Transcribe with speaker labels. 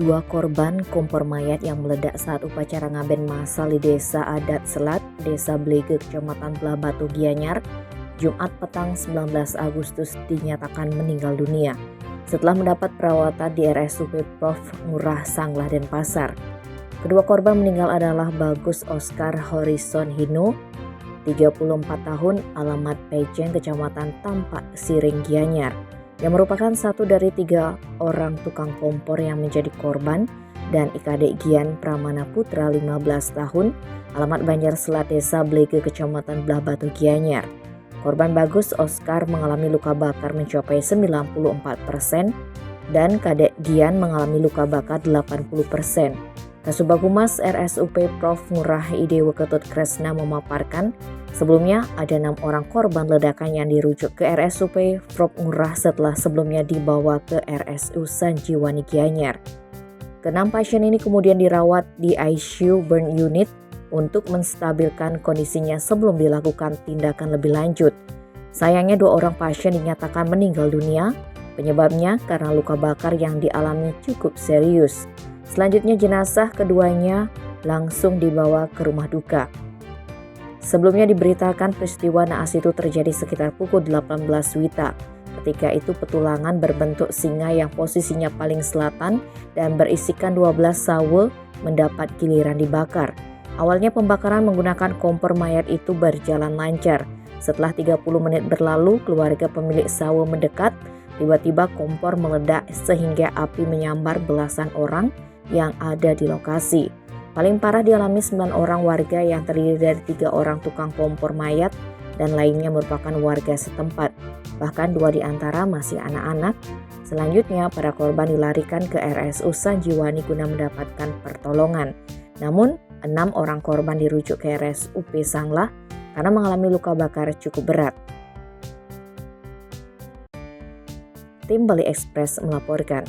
Speaker 1: Dua korban kompor mayat yang meledak saat upacara ngaben massal di Desa Adat Selat, Desa Blege, Kecamatan Belah Batu, Gianyar, Jumat petang 19 Agustus dinyatakan meninggal dunia setelah mendapat perawatan di RSUP Prof. Ngurah Sanglah Denpasar. Kedua korban meninggal adalah Bagus Oscar Horison Hino, 34 tahun, alamat Pejeng, Kecamatan Tampak Siring, Gianyar, yang merupakan satu dari 3 orang tukang kompor yang menjadi korban, dan IKD Gian Pramana Putra, 15 tahun, alamat Banjar Selat, Desa Blege, Kecamatan Belah Batu, Gianyar. Korban Bagus Oscar mengalami luka bakar mencapai 94% dan Kadek Gian mengalami luka bakar 80%. Kasubag Humas RSUP Prof. Ngurah Idewa Ketut Kresna memaparkan, sebelumnya ada 6 orang korban ledakan yang dirujuk ke RSUP Prof. Ngurah setelah sebelumnya dibawa ke RSU Sanjiwani Gianyar. Ke-6 pasien ini kemudian dirawat di ICU Burn Unit untuk menstabilkan kondisinya sebelum dilakukan tindakan lebih lanjut. Sayangnya 2 orang pasien dinyatakan meninggal dunia, penyebabnya karena luka bakar yang dialami cukup serius. Selanjutnya jenazah keduanya langsung dibawa ke rumah duka. Sebelumnya diberitakan peristiwa naas itu terjadi sekitar pukul 18 WITA. Ketika itu petulangan berbentuk singa yang posisinya paling selatan dan berisikan 12 sawe mendapat giliran dibakar. Awalnya pembakaran menggunakan kompor mayat itu berjalan lancar. Setelah 30 menit berlalu, keluarga pemilik sawe mendekat. Tiba-tiba kompor meledak sehingga api menyambar belasan orang yang ada di lokasi. Paling parah dialami 9 orang warga yang terdiri dari 3 orang tukang kompor mayat dan lainnya merupakan warga setempat. Bahkan 2 di antara masih anak-anak. Selanjutnya para korban dilarikan ke RSU Sanjiwani guna mendapatkan pertolongan. Namun 6 orang korban dirujuk ke RSUP Sanglah karena mengalami luka bakar cukup berat. Tim Bali Express melaporkan.